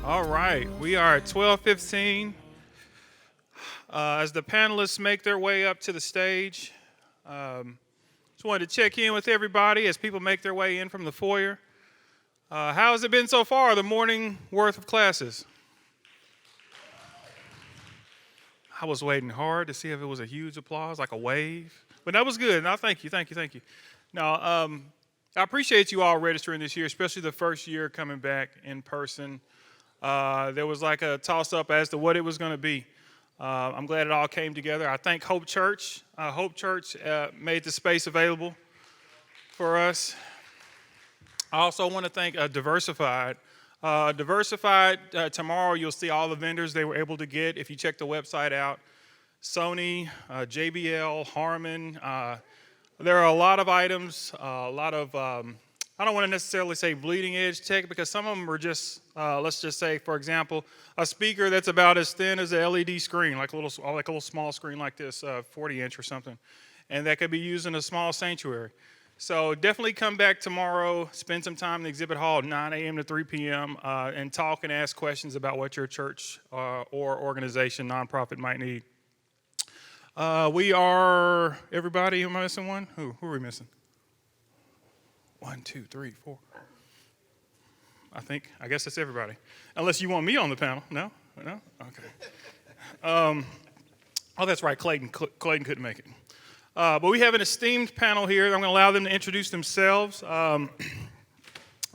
All right, we are at 12:15. As the panelists make their way up to the stage, just wanted to check in with everybody as people make their way in from the foyer. How has it been so far, the morning worth of classes? I was waiting hard to see if it was a huge applause, like a wave. But that was good. No, thank you. No, I appreciate you all registering this year, especially the first year coming back in person. There was like a toss-up as to what it was going to be. I'm glad it all came together. I thank Hope Church. Hope Church made the space available for us. I also want to thank Diversified. Diversified, tomorrow you'll see all the vendors they were able to get. If you check the website out, Sony, JBL, Harman. There are a lot of items, a lot of, I don't want to necessarily say bleeding edge tech because some of them are just, let's just say, for example, a speaker that's about as thin as an LED screen, like a little small screen like this, 40-inch or something, and that could be used in a small sanctuary. So definitely come back tomorrow, spend some time in the exhibit hall, 9 a.m. to 3 p.m., and talk and ask questions about what your church or organization, nonprofit might need. We are, everybody, am I missing one? Who are we missing? 1, 2, 3, 4. I guess that's everybody. Unless you want me on the panel. No? Okay. Oh, that's right, Clayton couldn't make it. But we have an esteemed panel here. I'm going to allow them to introduce themselves.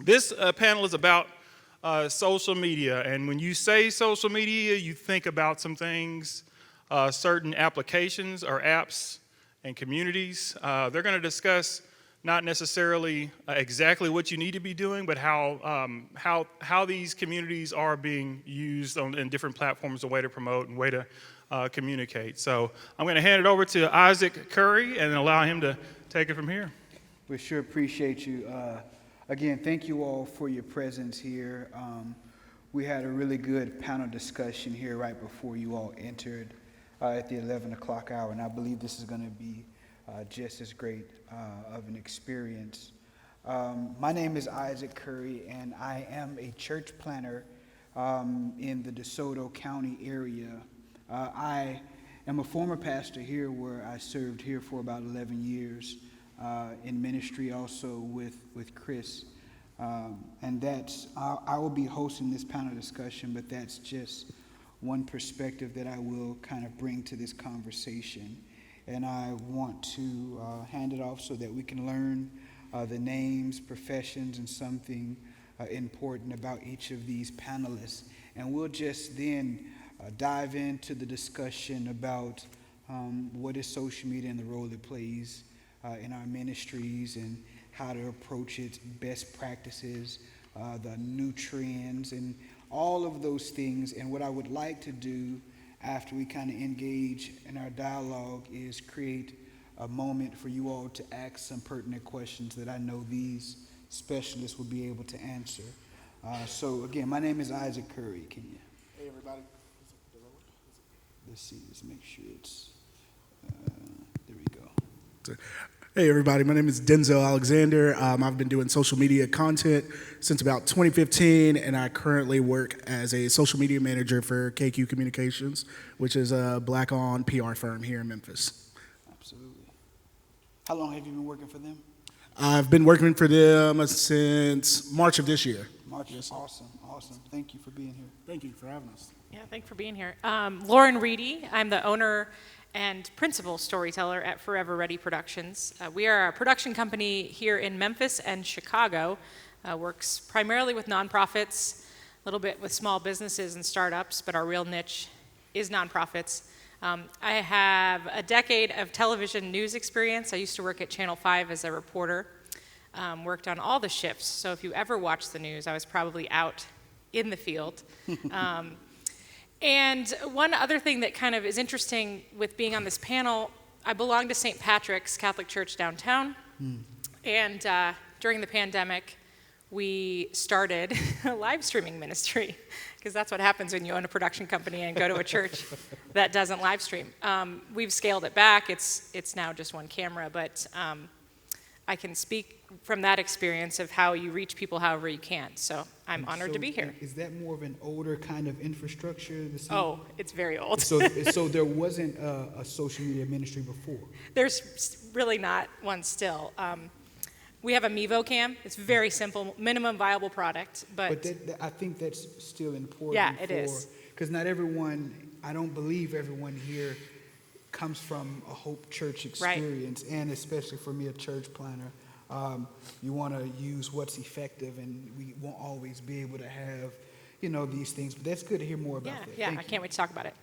This panel is about social media. And when you say social media, you think about some things, certain applications or apps and communities. They're going to discuss not necessarily exactly what you need to be doing, but how these communities are being used in different platforms, a way to promote and way to communicate. So I'm going to hand it over to Isaac Curry and allow him to take it from here. We sure appreciate you. Again, thank you all for your presence here. We had a really good panel discussion here right before you all entered at the 11 o'clock hour, and I believe this is going to be just as great of an experience. My name is Isaac Curry, and I am a church planner in the DeSoto County area. I am a former pastor here where I served here for about 11 years in ministry also with Chris. And I will be hosting this panel discussion, but that's just one perspective that I will kind of bring to this conversation. And I want to hand it off so that we can learn the names, professions, and something important about each of these panelists. And we'll just then dive into the discussion about what is social media and the role it plays in our ministries and how to approach its best practices, the new trends, and all of those things. And what I would like to do after we kind of engage in our dialogue is create a moment for you all to ask some pertinent questions that I know these specialists will be able to answer. So again, my name is Isaac Curry. Can you? Hey everybody. Let's see, let's make sure it's, there we go. Hey everybody, my name is Denzel Alexander. I've been doing social media content since about 2015, and I currently work as a social media manager for KQ Communications, which is a black-owned PR firm here in Memphis. Absolutely. How long have you been working for them? I've been working for them since March of this year. March. Yes, awesome. Thank you for being here. Thank you for having us. Yeah, thanks for being here. Lauren Reedy, I'm the owner and principal storyteller at Forever Ready Productions. We are a production company here in Memphis and Chicago. Works primarily with nonprofits, a little bit with small businesses and startups, but our real niche is nonprofits. I have a decade of television news experience. I used to work at Channel 5 as a reporter, worked on all the shifts. So if you ever watch the news, I was probably out in the field. And one other thing that kind of is interesting with being on this panel, I belong to St. Patrick's Catholic Church downtown. And during the pandemic, we started a live streaming ministry, because that's what happens when you own a production company and go to a church that doesn't live stream. We've scaled it back. It's now just one camera, but I can speak from that experience of how you reach people however you can. So I'm honored to be here. Is that more of an older kind of infrastructure? Oh, it's very old. So there wasn't a social media ministry before? There's really not one still. We have a Mevo Cam. It's very simple, minimum viable product, But I think that's still important. Yeah, it is. Because not everyone, I don't believe everyone here comes from a Hope Church experience, and especially for me, a church planner. You want to use what's effective, and we won't always be able to have, these things. But that's good to hear more about that. Yeah, Thank I you. can't wait to talk about it.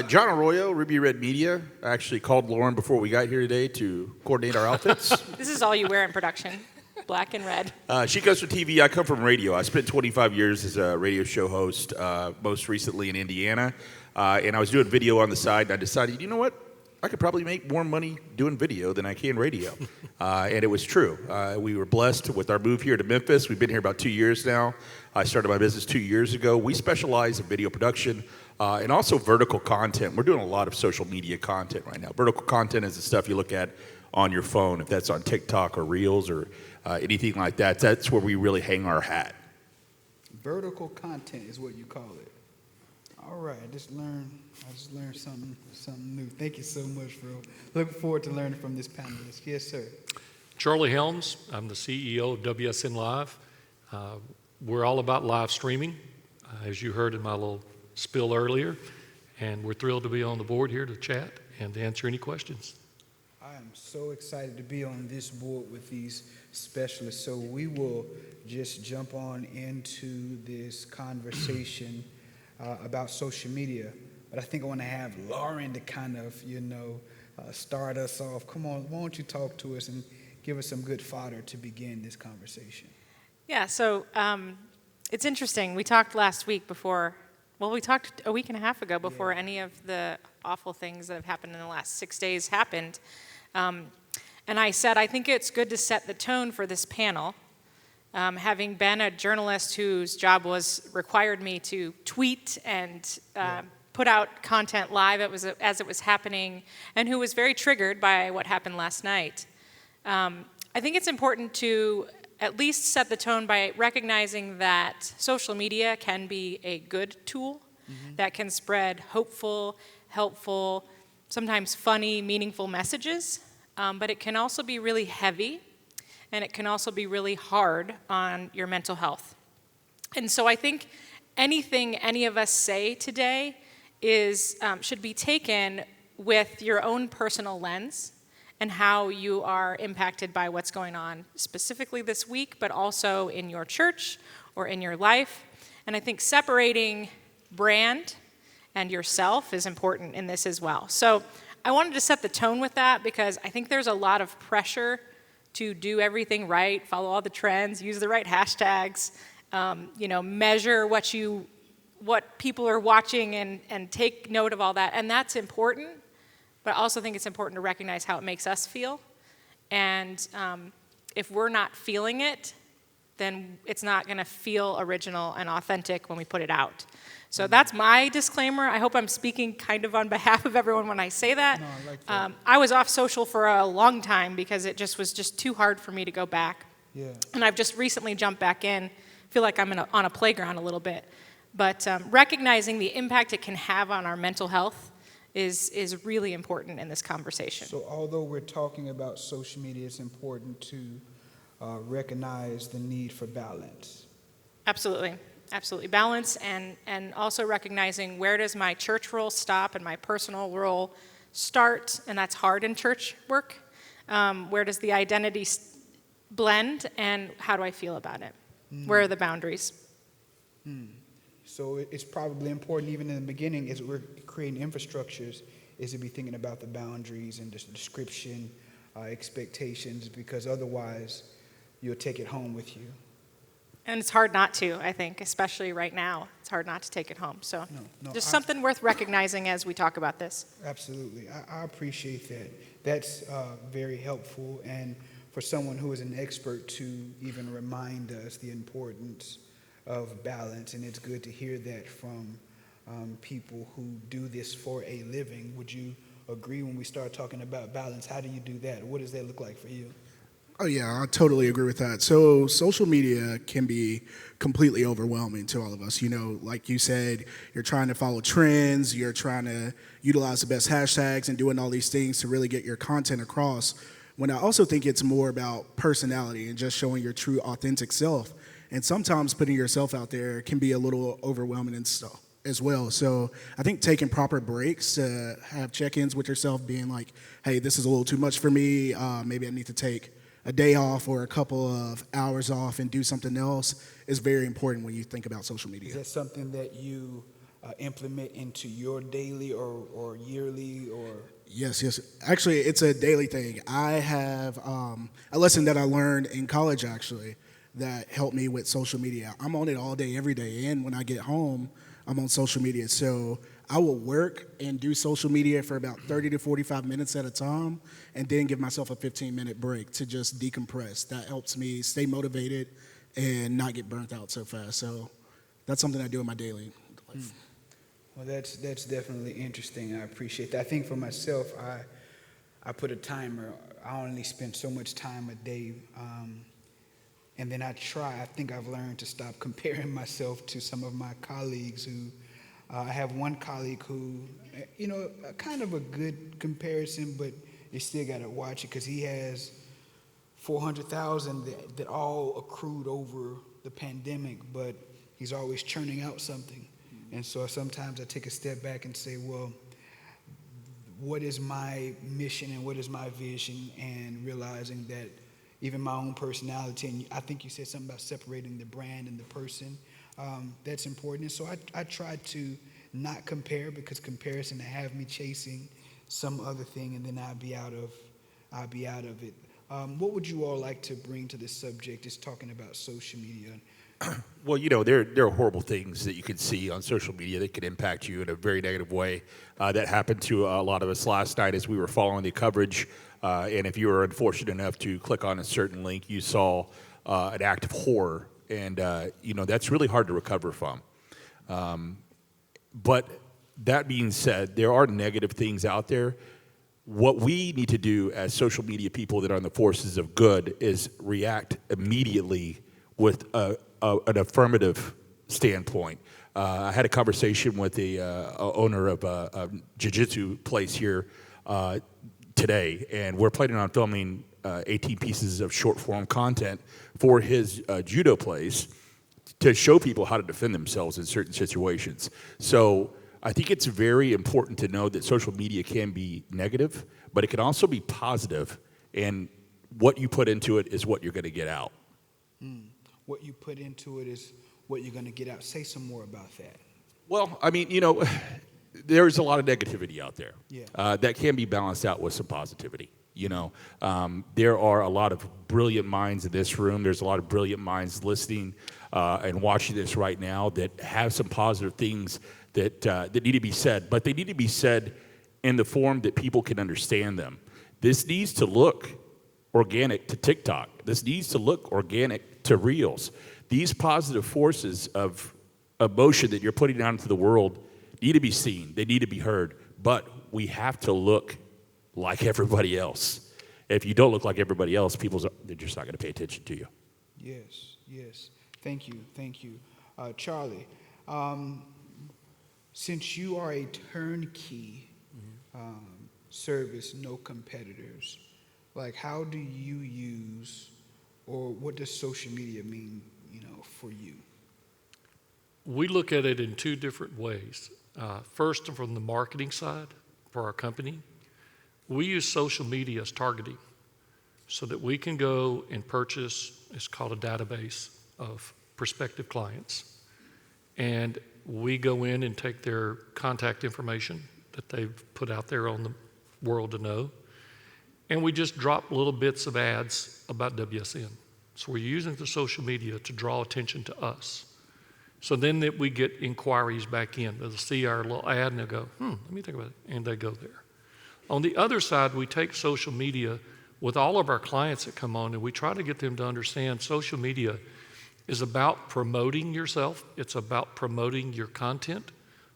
John Arroyo, Ruby Red Media, actually called Lauren before we got here today to coordinate our outfits. This is all you wear in production, black and red. She comes from TV. I come from radio. I spent 25 years as a radio show host, most recently in Indiana. And I was doing video on the side, and I decided, you know what? I could probably make more money doing video than I can radio. And it was true. We were blessed with our move here to Memphis. We've been here about 2 years now. I started my business 2 years ago. We specialize in video production and also vertical content. We're doing a lot of social media content right now. Vertical content is the stuff you look at on your phone, if that's on TikTok or Reels or anything like that. That's where we really hang our hat. Vertical content is what you call it. All right, I just learned something new. Thank you so much, bro. Looking forward to learning from this panelist. Yes, sir. Charlie Helms, I'm the CEO of WSN Live. We're all about live streaming, as you heard in my little spill earlier, and we're thrilled to be on the board here to chat and to answer any questions. I am so excited to be on this board with these specialists. So we will just jump on into this conversation about social media. But I think I want to have Lauren to kind of, start us off. Come on, why don't you talk to us and give us some good fodder to begin this conversation? Yeah, so it's interesting. We talked last week before, we talked a week and a half ago before any of the awful things that have happened in the last 6 days happened. And I said, I think it's good to set the tone for this panel. Having been a journalist whose job required me to tweet and put out content live as it was happening, and who was very triggered by what happened last night. I think it's important to at least set the tone by recognizing that social media can be a good tool that can spread hopeful, helpful, sometimes funny, meaningful messages, but it can also be really heavy, and it can also be really hard on your mental health. And so I think anything any of us say today should be taken with your own personal lens and how you are impacted by what's going on specifically this week, but also in your church or in your life. And I think separating brand and yourself is important in this as well. So I wanted to set the tone with that because I think there's a lot of pressure to do everything right, follow all the trends, use the right hashtags, measure what people are watching and take note of all that. And that's important, but I also think it's important to recognize how it makes us feel. And if we're not feeling it, then it's not going to feel original and authentic when we put it out. So that's my disclaimer. I hope I'm speaking kind of on behalf of everyone when I say that. No, I like that. I was off social for a long time because it was too hard for me to go back. Yeah. And I've just recently jumped back in. Feel like I'm on a playground a little bit. But recognizing the impact it can have on our mental health is really important in this conversation. So although we're talking about social media, it's important to recognize the need for balance. Absolutely. Balance and also recognizing where does my church role stop and my personal role start, and that's hard in church work. Where does the identity blend, and how do I feel about it? Where are the boundaries? So it's probably important even in the beginning as we're creating infrastructures is to be thinking about the boundaries and the description, expectations, because otherwise you'll take it home with you. And it's hard not to, I think, especially right now. It's hard not to take it home. So just something worth recognizing as we talk about this. Absolutely. I appreciate that. That's very helpful. And for someone who is an expert to even remind us the importance of balance. And it's good to hear that from people who do this for a living. Would you agree when we start talking about balance? How do you do that? What does that look like for you? Oh, yeah, I totally agree with that. So, social media can be completely overwhelming to all of us. You know, like you said, you're trying to follow trends, you're trying to utilize the best hashtags and doing all these things to really get your content across. When I also think it's more about personality and just showing your true, authentic self. And sometimes putting yourself out there can be a little overwhelming and stuff as well. So I think taking proper breaks to have check-ins with yourself, being like, hey, this is a little too much for me. Maybe I need to take a day off or a couple of hours off and do something else is very important when you think about social media. Is that something that you implement into your daily or yearly or? Yes, yes. Actually, it's a daily thing. I have a lesson that I learned in college, actually, that helped me with social media. I'm on it all day, every day. And when I get home, I'm on social media. So I will work and do social media for about 30 to 45 minutes at a time and then give myself a 15-minute break to just decompress. That helps me stay motivated and not get burnt out so fast. So that's something I do in my daily life. Well, that's definitely interesting. I appreciate that. I think for myself, I put a timer. I only spend so much time a day, and then I think I've learned to stop comparing myself to some of my colleagues who, I have one colleague who, you know, kind of a good comparison, but you still got to watch it because he has 400,000 that all accrued over the pandemic, but he's always churning out something. And so sometimes I take a step back and say, well, what is my mission and what is my vision? And realizing that even my own personality, and I think you said something about separating the brand and the person, that's important. And so I try to not compare, because comparison will have me chasing some other thing, and then I'll be out of it. What would you all like to bring to this subject, just talking about social media? Well, you know, there are horrible things that you can see on social media that can impact you in a very negative way. That happened to a lot of us last night as we were following the coverage. And if you were unfortunate enough to click on a certain link, you saw an act of horror. And, you know, that's really hard to recover from. But that being said, there are negative things out there. What we need to do as social media people that are on the forces of good is react immediately with an affirmative standpoint. I had a conversation with the owner of a jiu-jitsu place here today, and we're planning on filming 18 pieces of short-form content for his judo place to show people how to defend themselves in certain situations. So I think it's very important to know that social media can be negative, but it can also be positive, and what you put into it is what you're going to get out. What you put into it is what you're going to get out. Say some more about that. Well, I mean, you know, there's a lot of negativity out there. Yeah. That can be balanced out with some positivity. You know, there are a lot of brilliant minds in this room. There's a lot of brilliant minds listening and watching this right now that have some positive things that need to be said, but they need to be said in the form that people can understand them. This needs to look organic to TikTok. This needs to look organic to Reels. These positive forces of emotion that you're putting out into the world need to be seen. They need to be heard. But we have to look like everybody else. If you don't look like everybody else, they're just not going to pay attention to you. Yes. Thank you. Charlie, since you are a turnkey service, no competitors, like how do you use, or what does social media mean, you know, for you? We look at it in two different ways. First, from the marketing side for our company, we use social media as targeting so that we can go and purchase, it's called a database of prospective clients. And we go in and take their contact information that they've put out there on the world to know, and we just drop little bits of ads about WSN. So we're using the social media to draw attention to us. So then that we get inquiries back in. They'll see our little ad and they'll go, let me think about it, and they go there. On the other side, we take social media with all of our clients that come on, and we try to get them to understand social media is about promoting yourself. It's about promoting your content,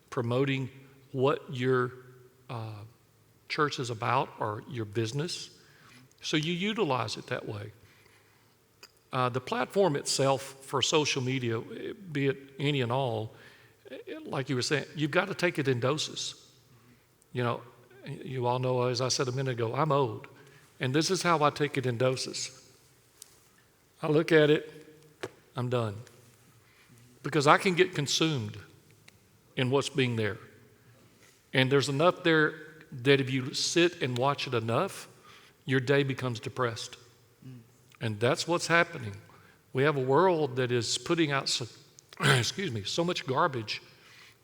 promoting what you're church is about or your business. So you utilize it that way. The platform itself for social media, be it any and all, like you were saying, you've got to take it in doses. You know, you all know, as I said a minute ago, I'm old. And this is how I take it in doses. I look at it, I'm done. Because I can get consumed in what's being there. And there's enough there that if you sit and watch it enough, your day becomes depressed. And that's what's happening. We have a world that is putting out so, so much garbage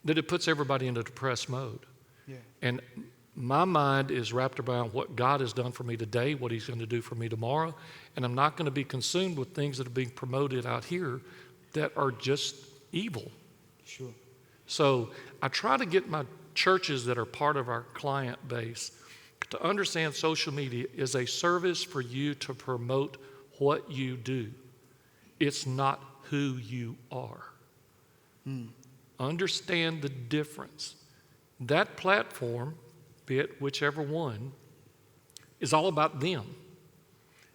that it puts everybody in a depressed mode. Yeah. And my mind is wrapped around what God has done for me today, what he's going to do for me tomorrow, and I'm not going to be consumed with things that are being promoted out here that are just evil. Sure. So I try to get my churches that are part of our client base to understand social media is a service for you to promote what you do. It's not who you are. Understand the difference. That platform, be it whichever one, is all about them.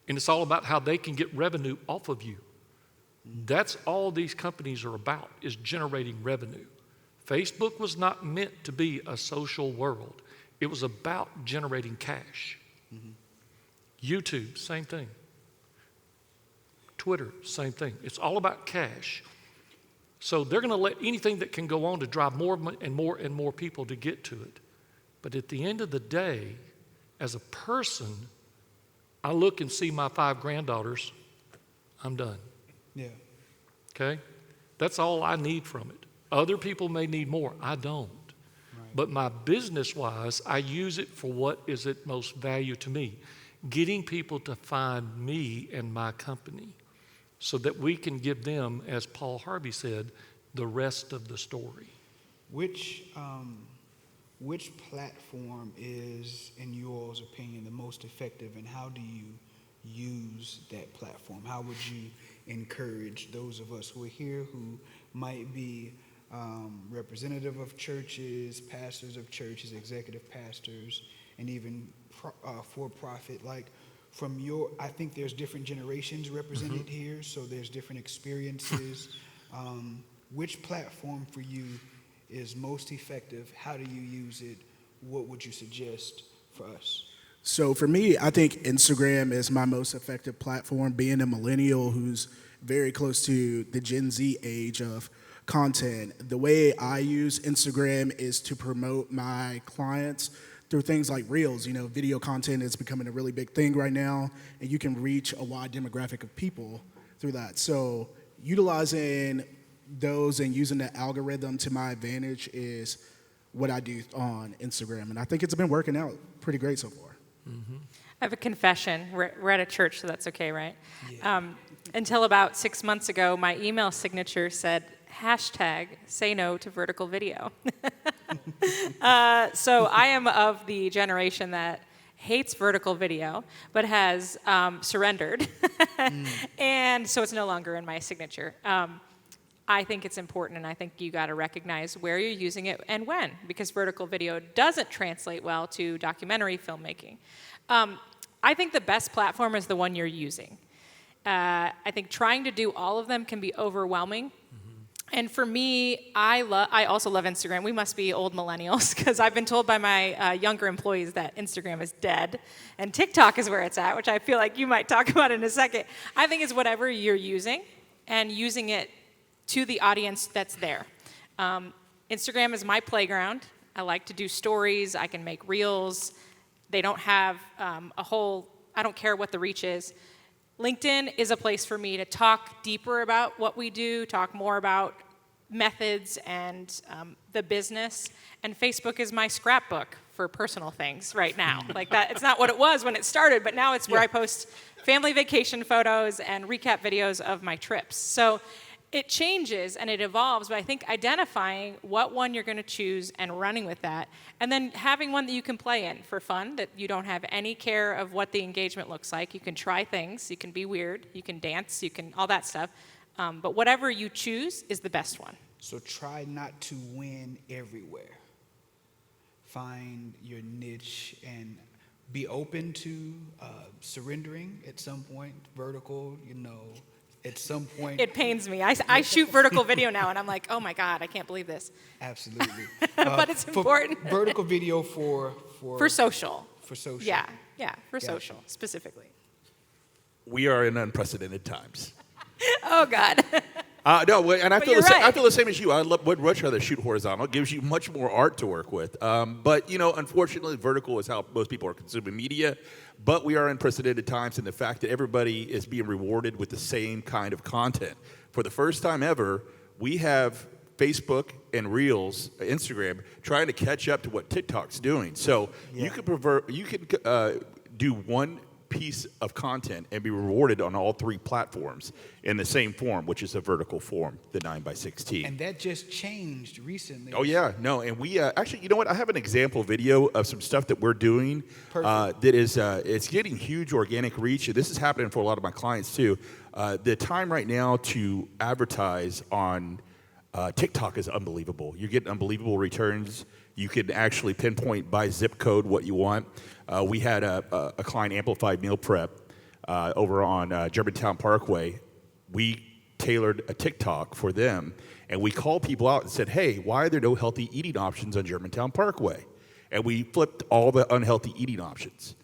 And it's all about how they can get revenue off of you. That's all these companies are about, is generating revenue. Facebook was not meant to be a social world. It was about generating cash. YouTube, same thing. Twitter, same thing. It's all about cash. So they're going to let anything that can go on to drive more and more and more people to get to it. But at the end of the day, as a person, I look and see my 5 granddaughters, I'm done. Yeah. Okay? That's all I need from it. Other people may need more. I don't. But my business-wise, I use it for what is at most value to me. Getting people to find me and my company so that we can give them, as Paul Harvey said, the rest of the story. Which platform is, in your all's opinion, the most effective, and how do you use that platform? How would you encourage those of us who are here who might be representative of churches, pastors of churches, executive pastors, and even for-profit, like from your, I think there's different generations represented here, so there's different experiences. Which platform for you is most effective? How do you use it? What would you suggest for us? So for me, I think Instagram is my most effective platform, being a millennial who's very close to the Gen Z age of content. The way I use Instagram is to promote my clients through things like Reels. You know, video content is becoming a really big thing right now, and you can reach a wide demographic of people through that. So utilizing those and using the algorithm to my advantage is what I do on Instagram, and I think it's been working out pretty great so far. I have a confession. We're at a church, so that's okay, right? Yeah. Until about 6 months ago, my email signature said, #say no to vertical video. So I am of the generation that hates vertical video, but has surrendered. And so it's no longer in my signature. I think it's important, and I think you got to recognize where you're using it and when, because vertical video doesn't translate well to documentary filmmaking. I think the best platform is the one you're using. I think trying to do all of them can be overwhelming. And for me, I also love Instagram. We must be old millennials, because I've been told by my younger employees that Instagram is dead, and TikTok is where it's at, which I feel like you might talk about in a second. I think it's whatever you're using, and using it to the audience that's there. Instagram is my playground. I like to do stories. I can make reels. They don't have I don't care what the reach is. LinkedIn is a place for me to talk deeper about what we do, talk more about methods and the business. And Facebook is my scrapbook for personal things right now. Like that, it's not what it was when it started, but now it's where I post family vacation photos and recap videos of my trips. So it changes and it evolves, but I think identifying what one you're going to choose and running with that, and then having one that you can play in for fun, that you don't have any care of what the engagement looks like. You can try things, you can be weird, you can dance, you can all that stuff, but whatever you choose is the best one. So try not to win everywhere. find your niche and be open to surrendering at some point, vertical, at some point. It pains me. I shoot vertical video now, and I'm like, oh my God, I can't believe this. Absolutely. But it's important. Vertical video for For social. For social. Yeah, for Gotcha. social specifically. We are in unprecedented times. Oh God. No, and I But feel you're right. I feel the same as you. Would much rather shoot horizontal. It gives you much more art to work with. But unfortunately, vertical is how most people are consuming media. But we are in unprecedented times, and the fact that everybody is being rewarded with the same kind of content. For the first time ever, we have Facebook and Reels, Instagram, trying to catch up to what TikTok's doing. So you can do one piece of content and be rewarded on all three platforms in the same form, which is a vertical form, the 9x16. And that just changed recently. Oh yeah, no, and we actually, you know what? I have an example video of some stuff that we're doing that is it's getting huge organic reach. And this is happening for a lot of my clients too. The time right now to advertise on TikTok is unbelievable. You're getting unbelievable returns. You can actually pinpoint by zip code what you want. We had a client, Amplified Meal Prep, over on Germantown Parkway. We tailored a TikTok for them, and we called people out and said, hey, why are there no healthy eating options on Germantown Parkway? And we flipped all the unhealthy eating options.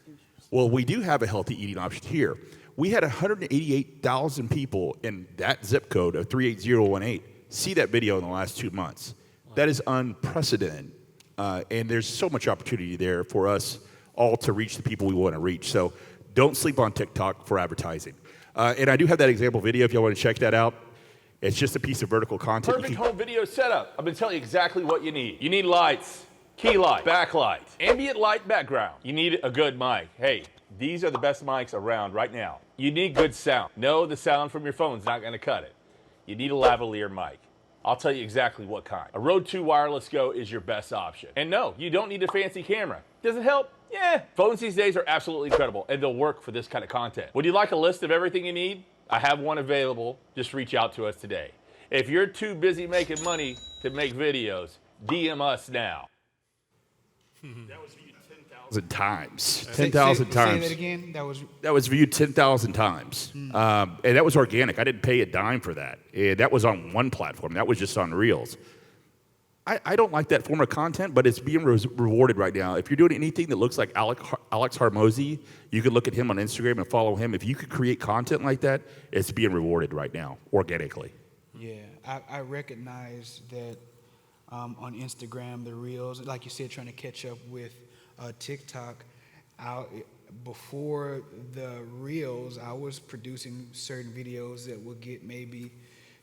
Well, we do have a healthy eating option here. We had 188,000 people in that zip code of 38018 see that video in the last 2 months. That is unprecedented. And there's so much opportunity there for us all to reach the people we want to reach. So don't sleep on TikTok for advertising. And I do have that example video if y'all want to check that out. It's just a piece of vertical content. Perfect home video setup. I'm going to tell you exactly what you need. You need lights, key light, backlight, ambient light background. You need a good mic. Hey, these are the best mics around right now. You need good sound. No, the sound from your phone's not going to cut it. You need a lavalier mic. I'll tell you exactly what kind. A Rode 2 Wireless Go is your best option. And no, you don't need a fancy camera. Does it help? Yeah. Phones these days are absolutely incredible, and they'll work for this kind of content. Would you like a list of everything you need? I have one available. Just reach out to us today. If you're too busy making money to make videos, DM us now. That was viewed 10,000 times. Say 10,000 times. that again. That was viewed 10,000 times. And that was organic. I didn't pay a dime for that. That was on one platform. That was just on Reels. I don't like that form of content, but it's being rewarded right now. If you're doing anything that looks like Alex Harmozy, you can look at him on Instagram and follow him. If you could create content like that, it's being rewarded right now, organically. Yeah, I recognize that on Instagram, the Reels, like you said, trying to catch up with TikTok. Before the Reels, I was producing certain videos that would get maybe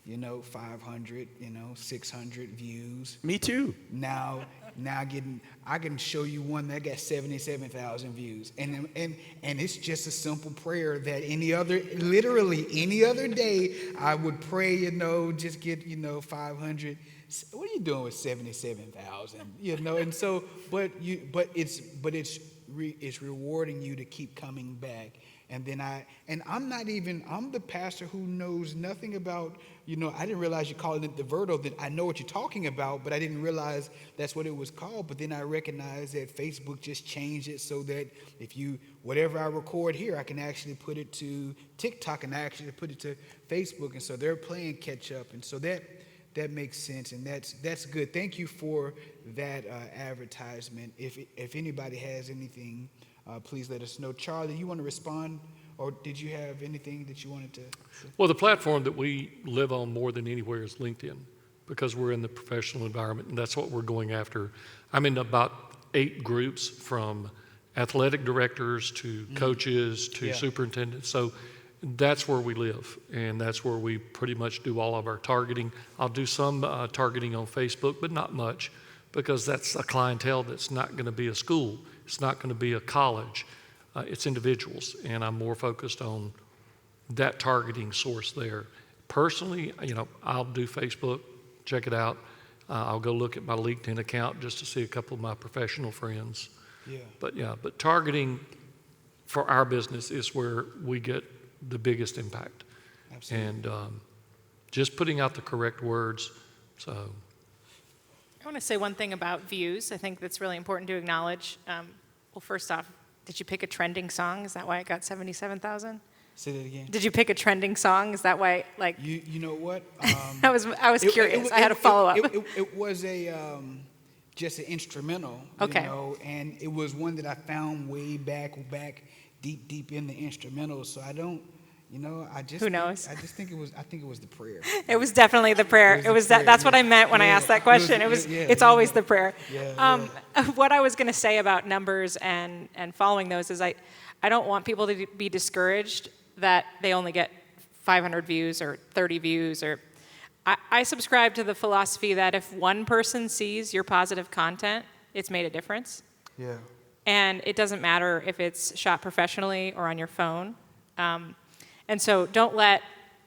500, 600 views. Me too. Now I can show you one that got 77,000 views, and it's just a simple prayer that literally any other day I would pray, just get 500. What are you doing with 77,000? And so, but it's rewarding you to keep coming back. And then I'm the pastor who knows nothing about, I didn't realize you're calling it the Verto. That I know what you're talking about, but I didn't realize that's what it was called. But then I recognized that Facebook just changed it so that whatever I record here, I can actually put it to TikTok and I actually put it to Facebook. And so they're playing catch up. And so that makes sense, and that's good. Thank you for that advertisement. If anybody has anything, please let us know. Charlie, you want to respond, or did you have anything that you wanted to say? Well, the platform that we live on more than anywhere is LinkedIn, because we're in the professional environment, and that's what we're going after. I'm in about 8 groups, from athletic directors to coaches to superintendents. So that's where we live, and that's where we pretty much do all of our targeting. I'll do some targeting on Facebook, but not much, because that's a clientele that's not going to be a school. It's not going to be a college. It's individuals, and I'm more focused on that targeting source there. Personally, I'll do Facebook, check it out. I'll go look at my LinkedIn account just to see a couple of my professional friends. Yeah. But targeting for our business is where we get the biggest impact. Absolutely. And just putting out the correct words. So I want to say one thing about views. I think that's really important to acknowledge. Well, first off, did you pick a trending song? Is that why it got 77,000? Say that again. Did you pick a trending song? Is that why, like, You know what? I was curious. I had a follow-up. It was just an instrumental, Okay. you know, and it was one that I found way back deep in the instrumental. So I don't, you know, Who knows? I think it was the prayer. It was definitely the prayer. It was the prayer, That's what yeah. I meant when I Yeah, asked that it was- question. yeah, It's yeah. always the prayer. Yeah, What I was going to say about numbers and following those is I don't want people to be discouraged that they only get 500 views or 30 views. Or I subscribe to the philosophy that if one person sees your positive content, it's made a difference. Yeah. And it doesn't matter if it's shot professionally or on your phone. And so don't let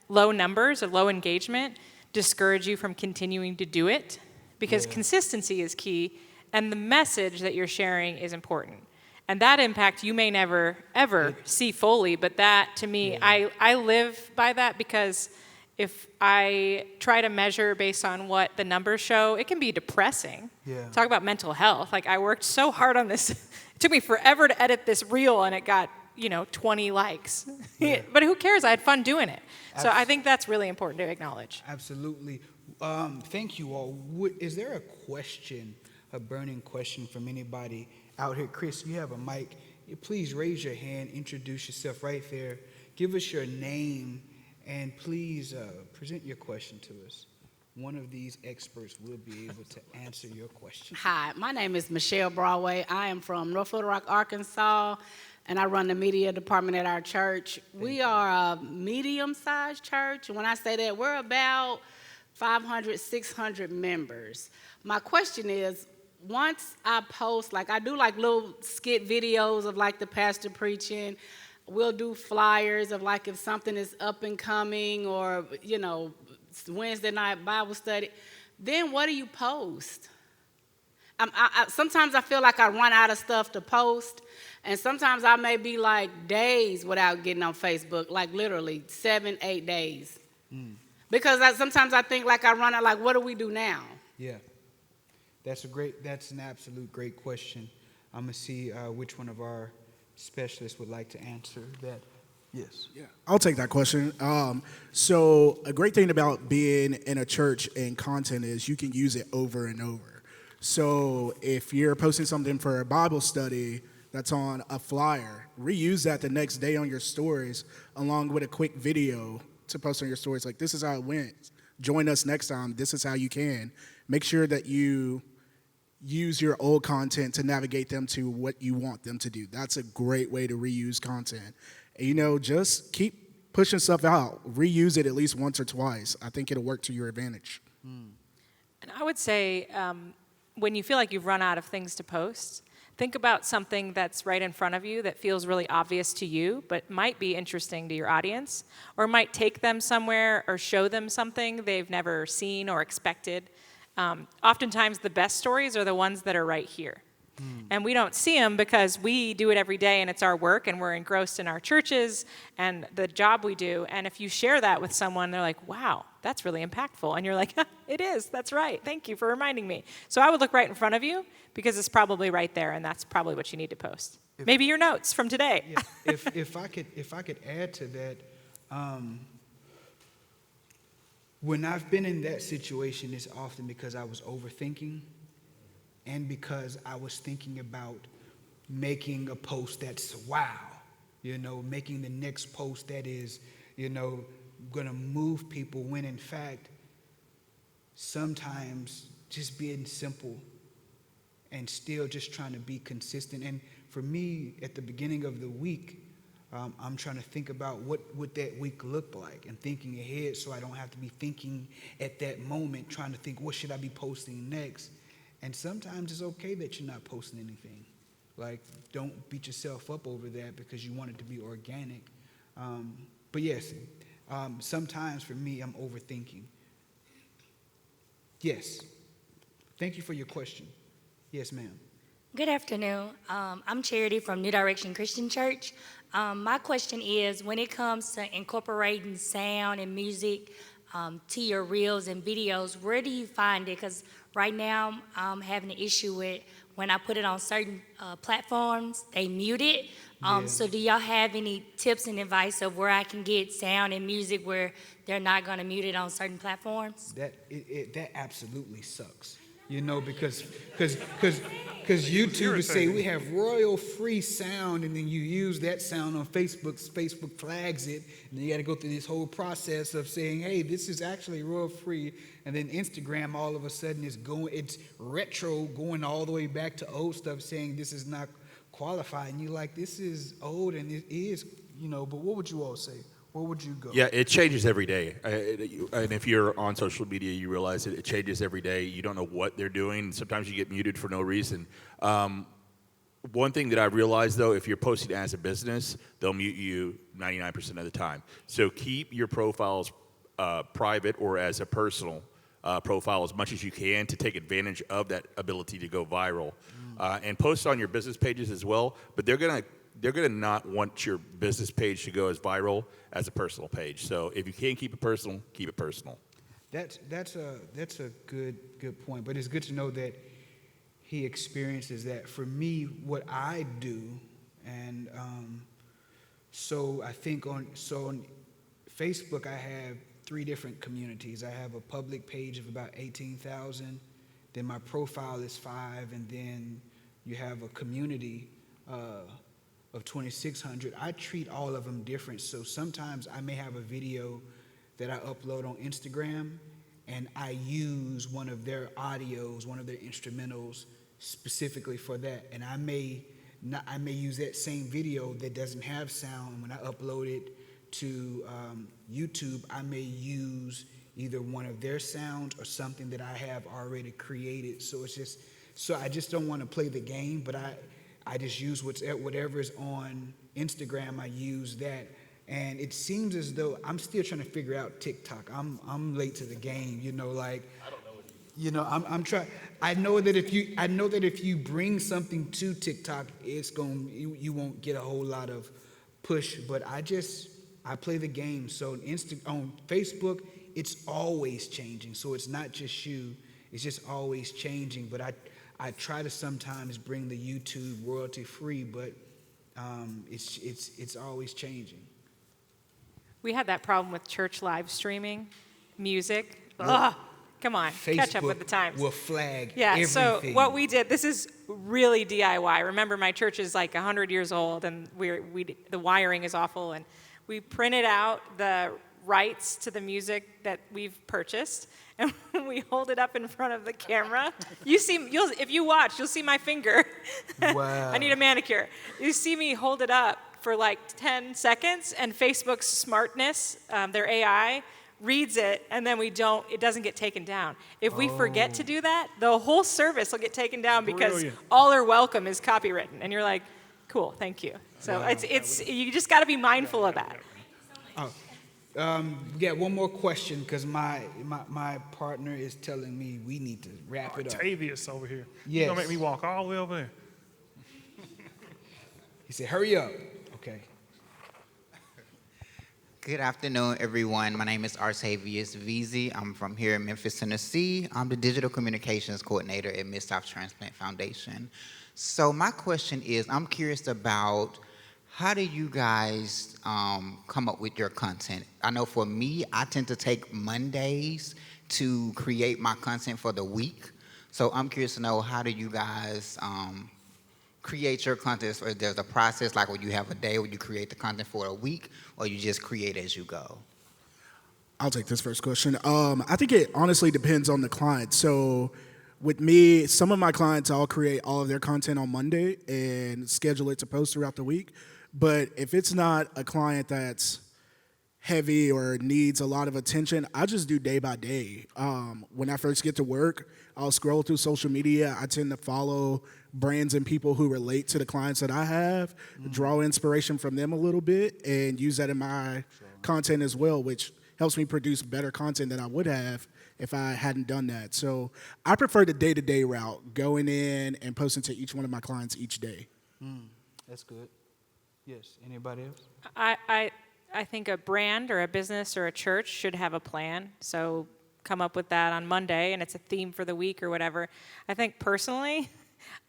low numbers or low engagement discourage you from continuing to do it, because consistency is key, and the message that you're sharing is important. And that impact you may never, ever see fully, but that, to me, I live by that, because if I try to measure based on what the numbers show, it can be depressing. Yeah. Talk about mental health. Like, I worked so hard on this. It took me forever to edit this reel, and it got, 20 likes. But who cares? I had fun doing it. So I think that's really important to acknowledge. Absolutely. Thank you all. Is there a question, a burning question from anybody out here? Chris, you have a mic. Please raise your hand, introduce yourself right there. Give us your name, and please present your question to us. One of these experts will be able to answer your question. Hi, my name is Michelle Broadway. I am from North Little Rock, Arkansas, and I run the media department at our church. We are a medium-sized church, and when I say that, we're about 500, 600 members. My question is, once I post, like I do like little skit videos of like the pastor preaching, we'll do flyers of like if something is up and coming, or, Wednesday night Bible study, then what do you post? Sometimes I feel like I run out of stuff to post, and sometimes I may be like days without getting on Facebook, like literally 7, 8 days. Because sometimes I think like I run out, like what do we do now? Yeah. That's an absolute great question. I'm going to see which one of our specialists would like to answer that. Yes. Yeah, I'll take that question. So a great thing about being in a church and content is you can use it over and over. So if you're posting something for a Bible study that's on a flyer, reuse that the next day on your stories along with a quick video to post on your stories. Like, this is how it went. Join us next time. This is how you can. Make sure that you use your old content to navigate them to what you want them to do. That's a great way to reuse content. Just keep pushing stuff out. Reuse it at least once or twice. I think it'll work to your advantage. And I would say, when you feel like you've run out of things to post, think about something that's right in front of you that feels really obvious to you, but might be interesting to your audience, or might take them somewhere or show them something they've never seen or expected. Oftentimes, the best stories are the ones that are right here. And we don't see them because we do it every day and it's our work and we're engrossed in our churches and the job we do. And if you share that with someone, they're like, wow, that's really impactful. And you're like, it is, that's right. Thank you for reminding me. So I would look right in front of you because it's probably right there, and that's probably what you need to post. Maybe your notes from today. Yeah. If I could add to that, when I've been in that situation, it's often because I was overthinking, and because I was thinking about making a post that's wow, making the next post that is, going to move people, when in fact, sometimes just being simple and still just trying to be consistent. And for me, at the beginning of the week, I'm trying to think about what would that week look like, and thinking ahead so I don't have to be thinking at that moment, trying to think, what should I be posting next? And sometimes it's okay that you're not posting anything. Like, don't beat yourself up over that because you want it to be organic. But yes, sometimes for me, I'm overthinking. Yes. Thank you for your question. Yes, ma'am. Good afternoon. I'm Charity from New Direction Christian Church. My question is, when it comes to incorporating sound and music to your reels and videos, where do you find it? Because right now I'm having an issue with when I put it on certain platforms, they mute it. So do y'all have any tips and advice of where I can get sound and music where they're not going to mute it on certain platforms? That absolutely sucks. You know, because YouTube would say we have royal free sound, and then you use that sound on Facebook. Facebook flags it, and then you got to go through this whole process of saying, "Hey, this is actually royal free." And then Instagram, all of a sudden, it's retro, going all the way back to old stuff, saying this is not qualified. And you're like, "This is old, and it is, you know." But what would you all say? Where would you go? Yeah, it changes every day. And if you're on social media, you realize it changes every day. You don't know what they're doing. Sometimes you get muted for no reason. One thing that I realized, though, if you're posting as a business, they'll mute you 99% of the time. So keep your profiles private or as a personal profile as much as you can to take advantage of that ability to go viral. And post on your business pages as well, but they're gonna not want your business page to go as viral as a personal page. So if you can't keep it personal, keep it personal. That's a good point. But it's good to know that he experiences that. For me, what I do, and so I think on Facebook, I have 3 different communities. I have a public page of about 18,000. Then my profile is 5, and then you have a community of 2,600. I treat all of them different. So sometimes I may have a video that I upload on Instagram, and I use one of their audios, one of their instrumentals specifically for that. And I may use that same video that doesn't have sound, and when I upload it to YouTube, I may use either one of their sounds or something that I have already created. So I just don't want to play the game, but I just use whatever is on Instagram. I use that, and it seems as though I'm still trying to figure out TikTok. I'm late to the game, you know. Like, I don't know what you know. I'm trying. I know that if you bring something to TikTok, you won't get a whole lot of push. But I play the game. So on Facebook, it's always changing. So it's not just you. It's just always changing. But I try to sometimes bring the YouTube royalty free, but it's always changing. We had that problem with church live streaming, music. Ugh, come on, catch up with the times. Will flag Yeah, everything. so what we did, this is really DIY. Remember, my church is like 100 years old, and the wiring is awful, and we printed out the rights to the music that we've purchased, and we hold it up in front of the camera. If you watch, you'll see my finger. Wow. I need a manicure. You see me hold it up for like 10 seconds, and Facebook's smartness, their AI, reads it, and then it doesn't get taken down. If we forget to do that, the whole service will get taken down because Brilliant. all our welcome is copywritten, and you're like, cool, thank you. So it's you just got to be mindful of that. We got one more question because my partner is telling me we need to wrap it up. Octavius over here. Yes. You gonna make me walk all the way over there? He said, "Hurry up." Okay. Good afternoon, everyone. My name is Artavius Veazey. I'm from here in Memphis, Tennessee. I'm the Digital Communications Coordinator at Mid-South Transplant Foundation. So my question is, I'm curious about how do you guys come up with your content? I know for me, I tend to take Mondays to create my content for the week. So I'm curious to know, how do you guys create your content? Or there's a process, like when you have a day where you create the content for a week, or you just create as you go? I'll take this first question. I think it honestly depends on the client. So with me, some of my clients, I'll create all of their content on Monday and schedule it to post throughout the week. But if it's not a client that's heavy or needs a lot of attention, I just do day by day. When I first get to work, I'll scroll through social media. I tend to follow brands and people who relate to the clients that I have, draw inspiration from them a little bit, and use that in my content as well, which helps me produce better content than I would have if I hadn't done that. So I prefer the day-to-day route, going in and posting to each one of my clients each day. That's good. Yes. Anybody else? I I think a brand or a business or a church should have a plan. So come up with that on Monday, and it's a theme for the week or whatever. I think personally,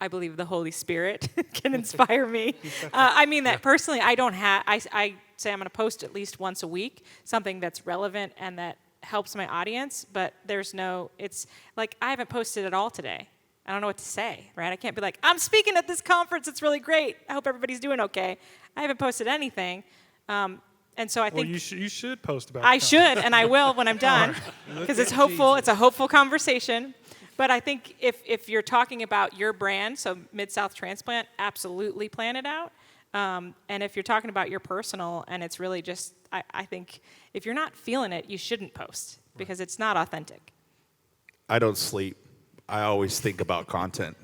I believe the Holy Spirit can inspire me. I mean that personally. I don't have. I say I'm going to post at least once a week, something that's relevant and that helps my audience. But there's no. It's like I haven't posted at all today. I don't know what to say, right? I can't be like, I'm speaking at this conference. It's really great. I hope everybody's doing okay. I haven't posted anything. And so I think you should post about I it. should, and I will when I'm done, because it's hopeful. It's a hopeful conversation. But I think if you're talking about your brand, so Mid-South Transplant, absolutely plan it out. And if you're talking about your personal, and it's really just, I think if you're not feeling it, you shouldn't post, because it's not authentic. I don't sleep. I always think about content.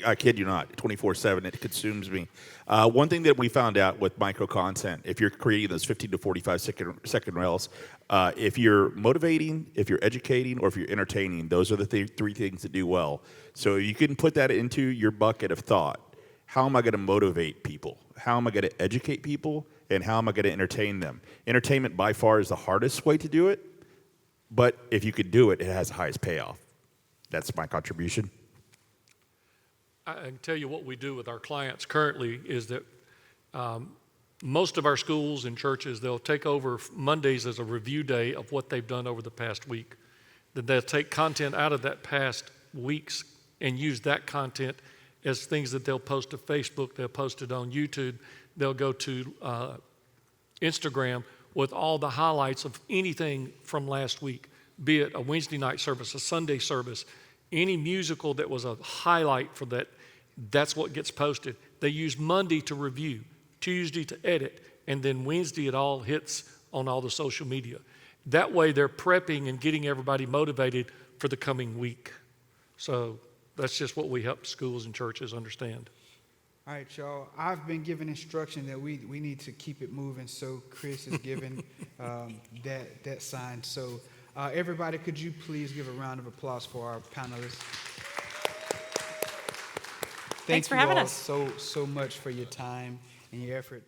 I kid you not, 24/7, it consumes me. One thing that we found out with micro content, if you're creating those 15 to 45 second reels, if you're motivating, if you're educating, or if you're entertaining, those are the three things that do well. So you can put that into your bucket of thought. How am I going to motivate people? How am I going to educate people? And how am I going to entertain them? Entertainment by far is the hardest way to do it, but if you could do it, it has the highest payoff. That's my contribution. I can tell you what we do with our clients currently is that most of our schools and churches, they'll take over Mondays as a review day of what they've done over the past week. Then they'll take content out of that past weeks and use that content as things that they'll post to Facebook, they'll post it on YouTube, they'll go to Instagram with all the highlights of anything from last week, be it a Wednesday night service, a Sunday service, any musical that was a highlight for that, that's what gets posted. They use Monday to review, Tuesday to edit, and then Wednesday it all hits on all the social media. That way they're prepping and getting everybody motivated for the coming week. So that's just what we help schools and churches understand. All right, y'all. I've been given instruction that we need to keep it moving, so Chris is giving that sign. So everybody, could you please give a round of applause for our panelists? Thanks for having us. Thank you all so much for your time and your effort.